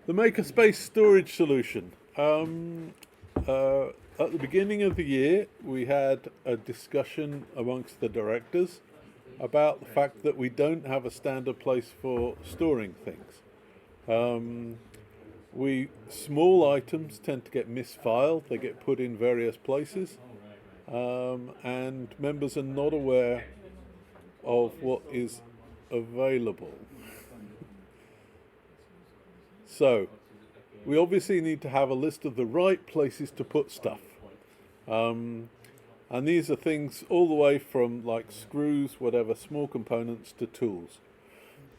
The makerspace storage solution. At the beginning of the year, we had a discussion amongst the directors about the fact that we don't have a standard place for storing things. Small items tend to get misfiled; they get put in various places, and members are not aware of what is available. So, we obviously need to have a list of the right places to put stuff. And these are things all the way from like screws, whatever, small components to tools.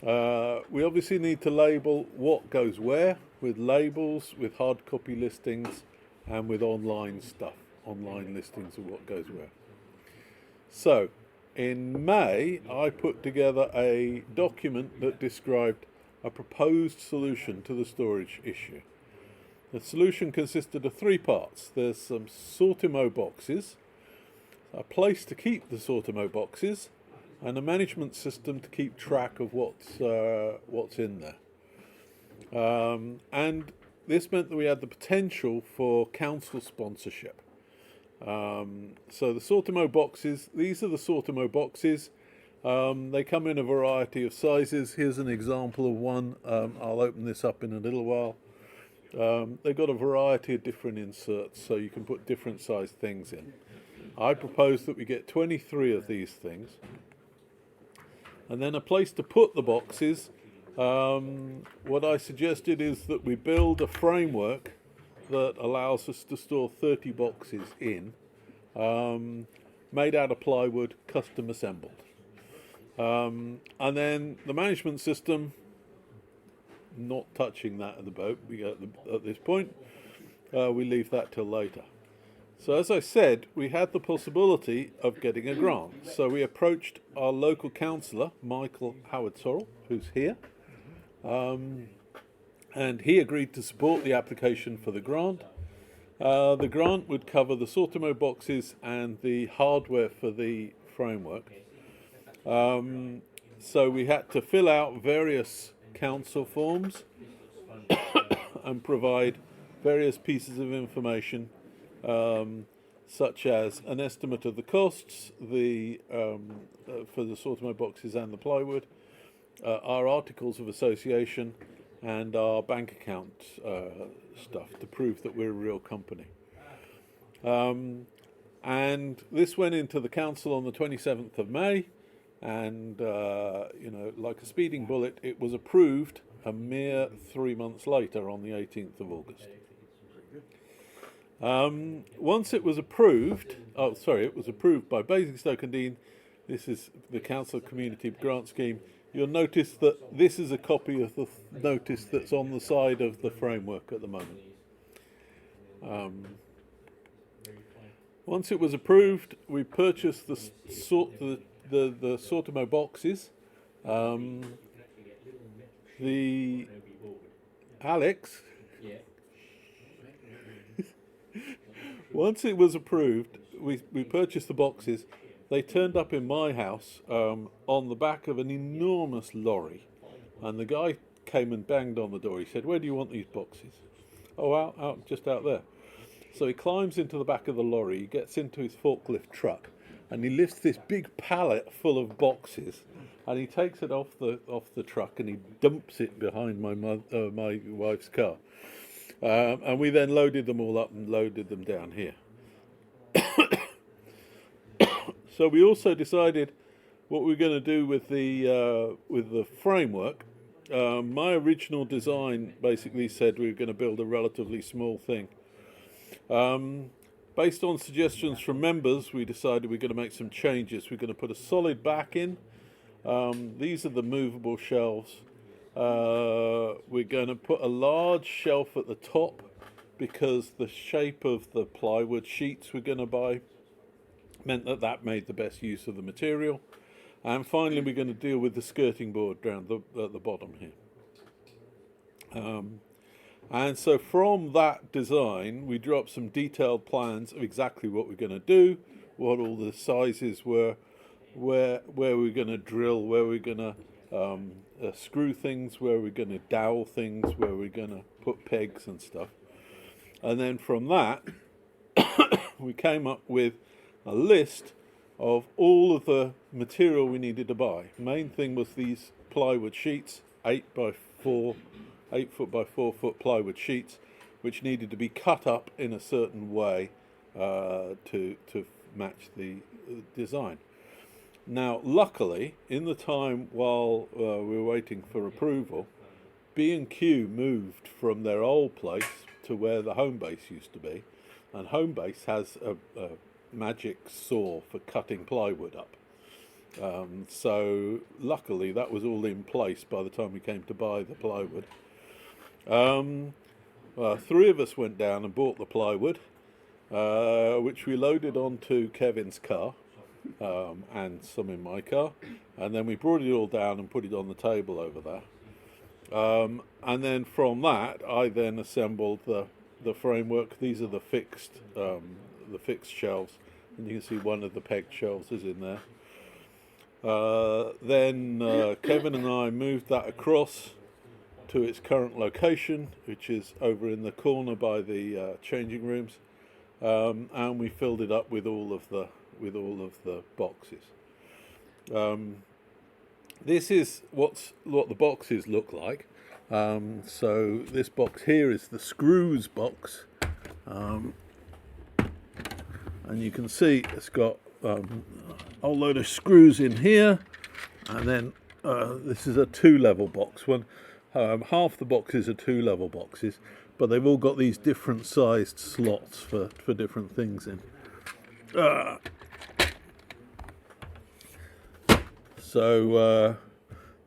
We obviously need to label what goes where with labels, with hard copy listings, and with online stuff, online listings of what goes where. So, in May, I put together a document that described a proposed solution to the storage issue. The solution consisted of three parts. There's some Sortimo boxes, a place to keep the Sortimo boxes, and a management system to keep track of what's in there. And this meant that we had the potential for council sponsorship. So the Sortimo boxes, these are the Sortimo boxes. They come in a variety of sizes. Here's an example of one. I'll open this up in a little while. They've got a variety of different inserts, so you can put different sized things in. I propose that we get 23 of these things. And then a place to put the boxes. What I suggested is that we build a framework that allows us to store 30 boxes in, made out of plywood, custom assembled. And then the management system, not touching that at the boat. At this point, we leave that till later. So as I said, we had the possibility of getting a grant. So we approached our local councillor, Michael Howard-Sorrell, who's here, and he agreed to support the application for the grant. The grant would cover the Sortimo boxes and the hardware for the framework. So we had to fill out various council forms and provide various pieces of information, such as an estimate of the costs for the Sortimo boxes and the plywood, our articles of association, and our bank account stuff to prove that we're a real company. And this went into the council on the 27th of May. And, like a speeding bullet, it was approved a mere 3 months later on the 18th of August. Once it was approved, it was approved by Basingstoke-on-Deane. This is the Council Community Grant Scheme. You'll notice that this is a copy of the notice that's on the side of the framework at the moment. Once it was approved, we purchased the Sortimo boxes. Alex. Once it was approved, we purchased the boxes. They turned up in my house on the back of an enormous lorry, and the guy came and banged on the door. He said, "Where do you want these boxes?" "Oh, just out there." So he climbs into the back of the lorry. He gets into his forklift truck, and he lifts this big pallet full of boxes, and he takes it off the truck and he dumps it behind my wife's car. And we then loaded them all up and loaded them down here. So we also decided what we're going to do with the framework. My original design basically said we were going to build a relatively small thing. Based on suggestions from members, we decided we're going to make some changes. We're going to put a solid back in. These are the movable shelves. We're going to put a large shelf at the top because the shape of the plywood sheets we're going to buy meant that made the best use of the material. And finally, we're going to deal with the skirting board down at the bottom here. And so from that design, we drew up some detailed plans of exactly what we're going to do, what all the sizes were, where we're going to drill, where we're going to screw things, where we're going to dowel things, where we're going to put pegs and stuff. And then from that, we came up with a list of all of the material we needed to buy. Main thing was these plywood sheets, 8 foot by 4 foot plywood sheets, which needed to be cut up in a certain way to match the design. Now, luckily, in the time while we were waiting for approval, B&Q moved from their old place to where the home base used to be, and home base has a magic saw for cutting plywood up. So luckily that was all in place by the time we came to buy the plywood. 3 of us went down and bought the plywood, which we loaded onto Kevin's car, and some in my car, and then we brought it all down and put it on the table over there. And then from that, I then assembled the framework. These are the fixed shelves, and you can see one of the pegged shelves is in there. Then Kevin and I moved that across to its current location, which is over in the corner by the changing rooms, and we filled it up with all of the boxes. This is what the boxes look like. So this box here is the screws box, and you can see it's got a whole load of screws in here, and then this is a 2-level box. Half the boxes are 2-level boxes, but they've all got these different sized slots for different things in. So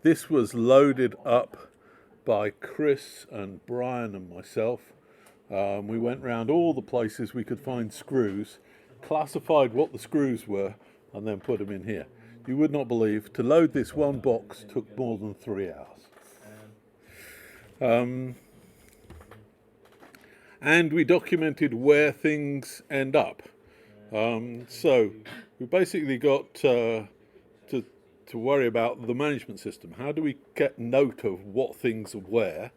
this was loaded up by Chris and Brian and myself. We went round all the places we could find screws, classified what the screws were, and then put them in here. You would not believe, to load this one box took more than 3 hours. And we documented where things end up. So we basically got to worry about the management system. How do we get note of what things are where?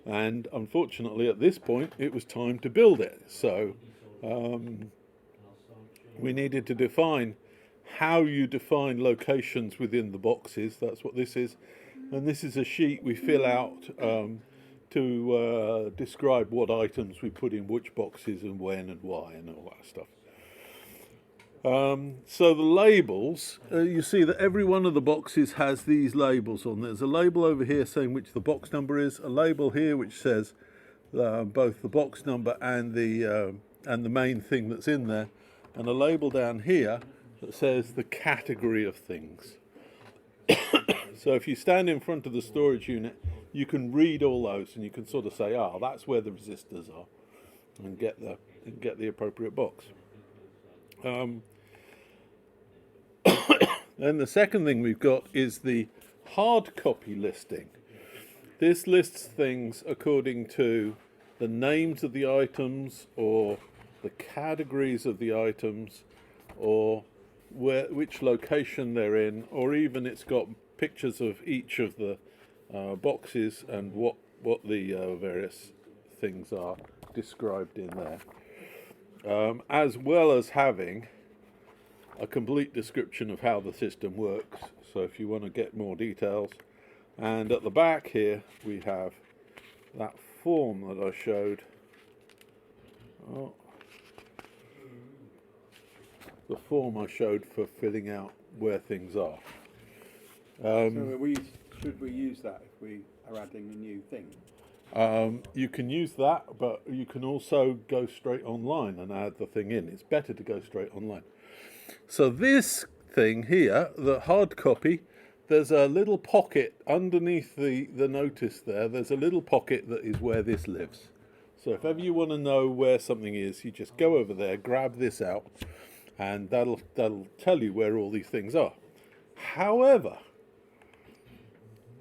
And unfortunately, at this point, it was time to build it. So we needed to define how you define locations within the boxes. That's what this is. And this is a sheet we fill out to describe what items we put in which boxes and when and why and all that stuff. So the labels, you see that every one of the boxes has these labels on. There's a label over here saying which the box number is, a label here which says both the box number and the main thing that's in there, and a label down here that says the category of things. So if you stand in front of the storage unit, you can read all those, and you can sort of say, that's where the resistors are, and get the appropriate box. Then the second thing we've got is the hard copy listing. This lists things according to the names of the items, or the categories of the items, or which location they're in, or even it's got pictures of each of the boxes and what the various things are described in there, as well as having a complete description of how the system works. So if you want to get more details, and at the back here we have that form that I showed. The form I showed for filling out where things are. So should we use that if we are adding a new thing? You can use that, but you can also go straight online and add the thing in. It's better to go straight online. So this thing here, the hard copy, there's a little pocket underneath the notice there. There's a little pocket that is where this lives. So if ever you want to know where something is, you just go over there, grab this out, and that'll tell you where all these things are. However,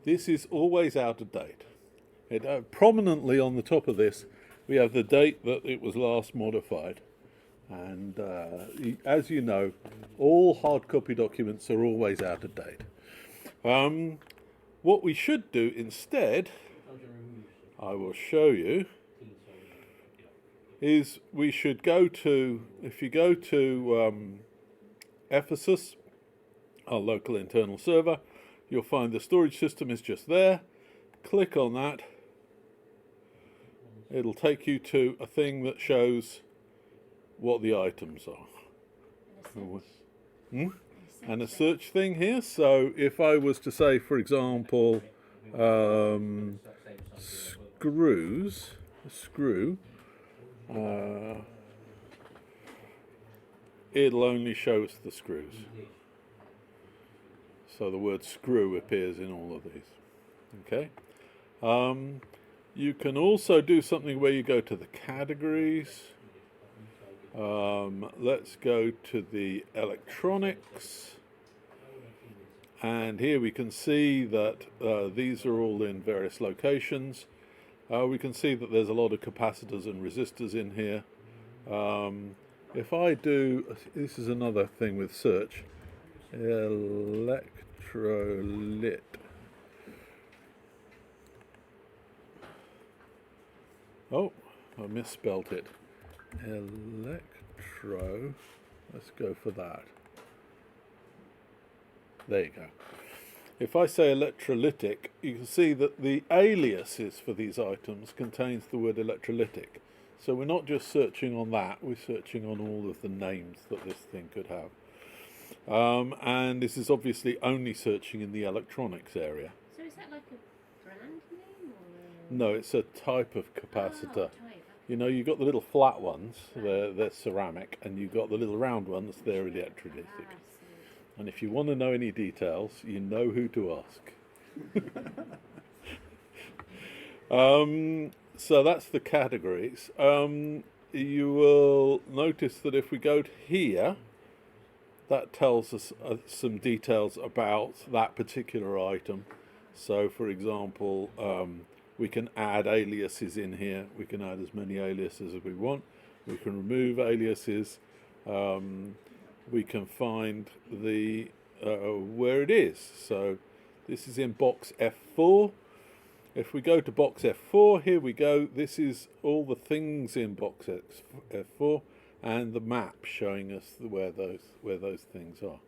this is always out of date. Prominently on the top of this, we have the date that it was last modified. And as you know, all hard copy documents are always out of date. What we should do instead, I will show you, is we should go to, if you go to Ephesus, our local internal server, you'll find the storage system is just there. Click on that. It'll take you to a thing that shows what the items are. And a search thing here. So if I was to say, for example, screw, it'll only show us the screws. So the word screw appears in all of these. Okay. You can also do something where you go to the categories. Let's go to the electronics. And here we can see that these are all in various locations. We can see that there's a lot of capacitors and resistors in here. If I do, this is another thing with search, electrolyte. Oh, I misspelt it. Let's go for that. There you go. If I say electrolytic, you can see that the aliases for these items contains the word electrolytic. So we're not just searching on that, we're searching on all of the names that this thing could have. And this is obviously only searching in the electronics area. So is that like a brand name? Or No, it's a type of capacitor. Oh, type. You know, you've got the little flat ones, they're ceramic, and you've got the little round ones, they're electrolytic. I see. And if you want to know any details, you know who to ask. So that's the categories. You will notice that if we go to here, that tells us some details about that particular item. So, for example, we can add aliases in here. We can add as many aliases as we want. We can remove aliases. We can find the where it is. So this is in box F4. If we go to box F4, here we go. This is all the things in box F4 and the map showing us where those things are.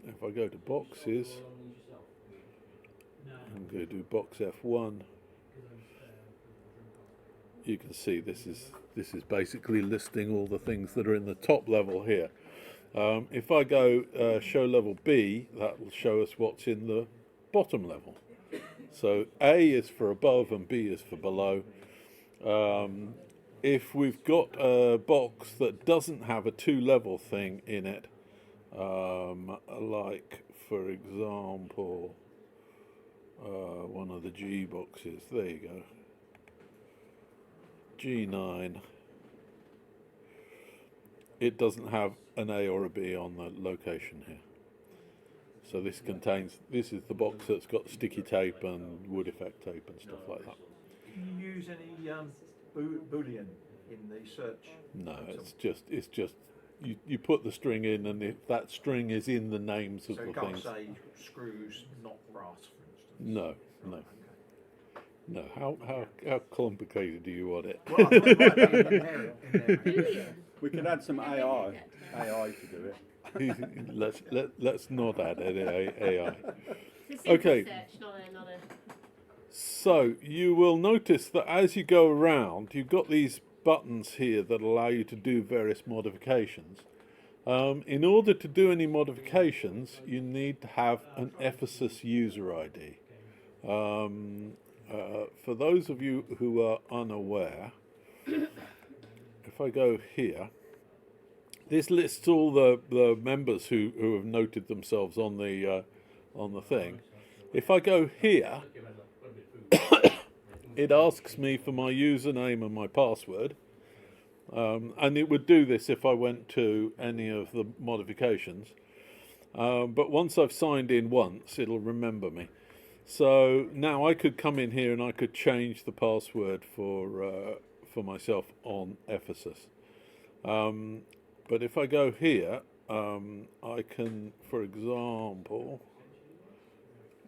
If I go to boxes, I'm going to do box F1. You can see this is basically listing all the things that are in the top level here. If I go show level B, that will show us what's in the bottom level. So A is for above and B is for below. If we've got a box that doesn't have a two-level thing in it, like for example one of the G boxes, there you go, G9, it doesn't have an A or a B on the location here. So this is the box that's got sticky tape and wood effect tape and stuff like that. Can you use any Boolean in the search? No, it's just you put the string in, and if that string is in the names of so the can't things. say screws, not brass, for instance. No. No, how complicated do you want it? Well, I might write that in there. Brilliant. We can add some AI to do it. let's not add any AI. It's a Okay. search, not a. So you will notice that as you go around, you've got these buttons here that allow you to do various modifications. In order to do any modifications, you need to have an Ephesus user ID. For those of you who are unaware, if I go here, this lists all the members who have noted themselves on the thing. If I go here, it asks me for my username and my password, and it would do this if I went to any of the modifications. But once I've signed in once, it'll remember me. So now I could come in here and I could change the password for myself on Ephesus. But if I go here, I can, for example,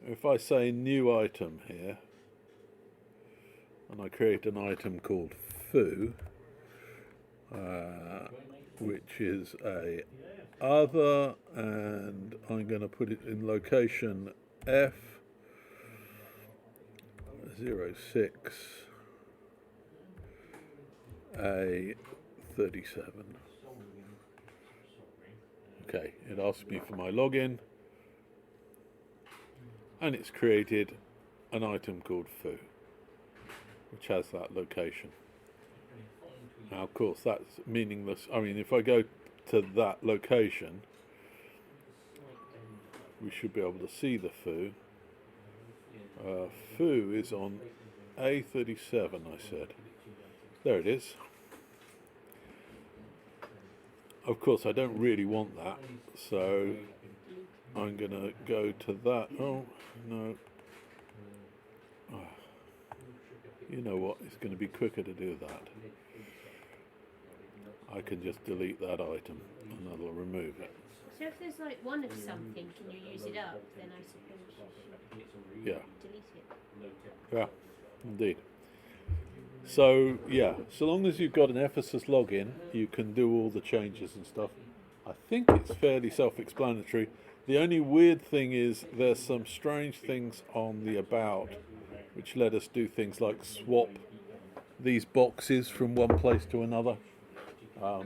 if I say new item here, and I create an item called foo, which is a other, and I'm going to put it in location F06 A37. Okay, it asks me for my login, and it's created an item called foo, which has that location. Now, of course, that's meaningless. I mean, if I go to that location, we should be able to see the foo. Foo is on A37, I said. There it is. Of course, I don't really want that, so I'm going to go to that. Oh, no. Oh. You know what? It's going to be quicker to do that. I can just delete that item and that'll remove it. So if there's like one of something, can you use it up? Then I suppose you should Yeah. delete it. Yeah, indeed. So, yeah, so long as you've got an Ephesus login, you can do all the changes and stuff. I think it's fairly self-explanatory. The only weird thing is there's some strange things on the about which let us do things like swap these boxes from one place to another.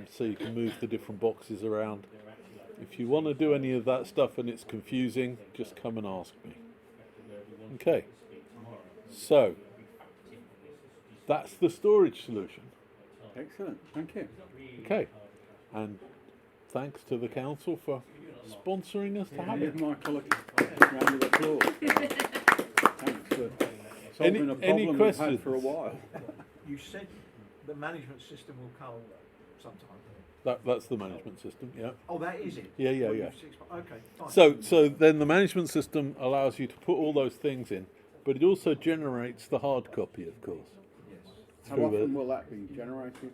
So you can move the different boxes around. If you want to do any of that stuff and it's confusing, just come and ask me. Okay, so that's the storage solution. Excellent, thank you. Okay, and thanks to the council for sponsoring us to have it. Give Michael a round of applause. Thanks for solving a Any problem we've had questions? for a while. You said the management system will come sometime. That's the management system, yeah. Oh, that is it? Yeah, yeah, Well, yeah. Okay, fine. So then the management system allows you to put all those things in, but it also generates the hard copy, of course. Yes. How through often will that be generated?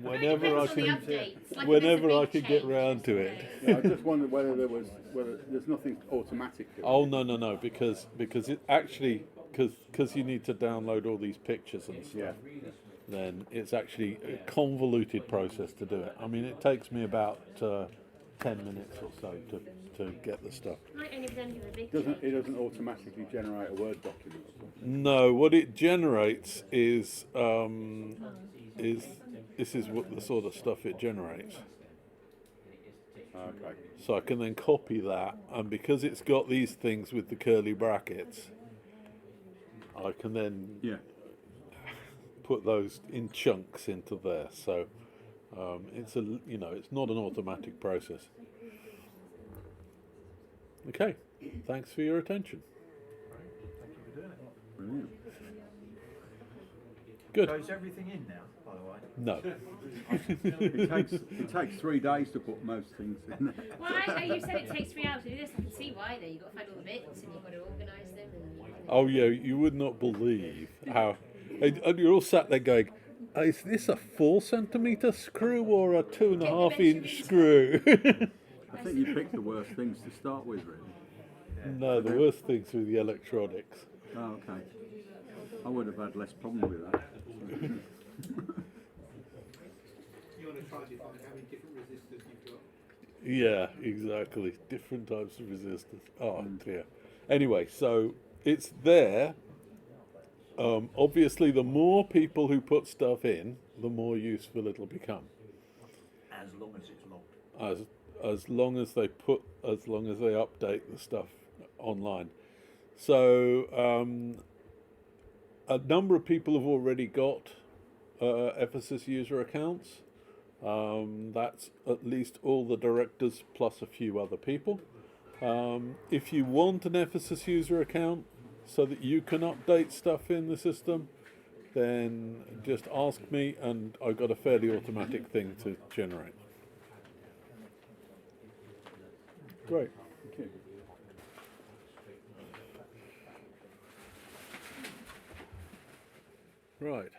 Whenever I Depends on the can, updates. Like if whenever there's a I big can get change, round to it. Yeah, I just wondered whether there's nothing automatic to it. Oh no, because it actually because you need to download all these pictures and stuff. Yeah. Then it's actually a convoluted process to do it. I mean, it takes me about 10 minutes or so to get the stuff. Might only be done with a big It change. doesn't automatically generate a Word document or something. No, what it generates is this is what the sort of stuff it generates. Okay. So I can then copy that, and because it's got these things with the curly brackets, I can then Yeah. put those in chunks into there. So it's it's not an automatic process. Okay, thanks for your attention. Thank you for doing it. Brilliant. Good. So is everything in now, by the way? No. It takes 3 days to put most things in. Well, you said it takes 3 hours to do this. I can see why, though. You've got to find all the bits and you've got to organise them. Oh yeah, you would not believe how. And you're all sat there going, "Is this a 4 centimetre screw or a 2.5 inch screw?" I think you picked the worst things to start with, really. No, the worst things with the electronics. Oh, okay. I would have had less problem with that. You want to try to find how many different resistors you've got. Yeah, exactly. Different types of resistors. Oh dear. Anyway, so it's there. Obviously, the more people who put stuff in, the more useful it'll become. As long as it's logged. As long as they update the stuff online. So a number of people have already got Ephesus user accounts. That's at least all the directors plus a few other people. If you want an Ephesus user account so that you can update stuff in the system, then just ask me and I've got a fairly automatic thing to generate. Great. Okay. Right.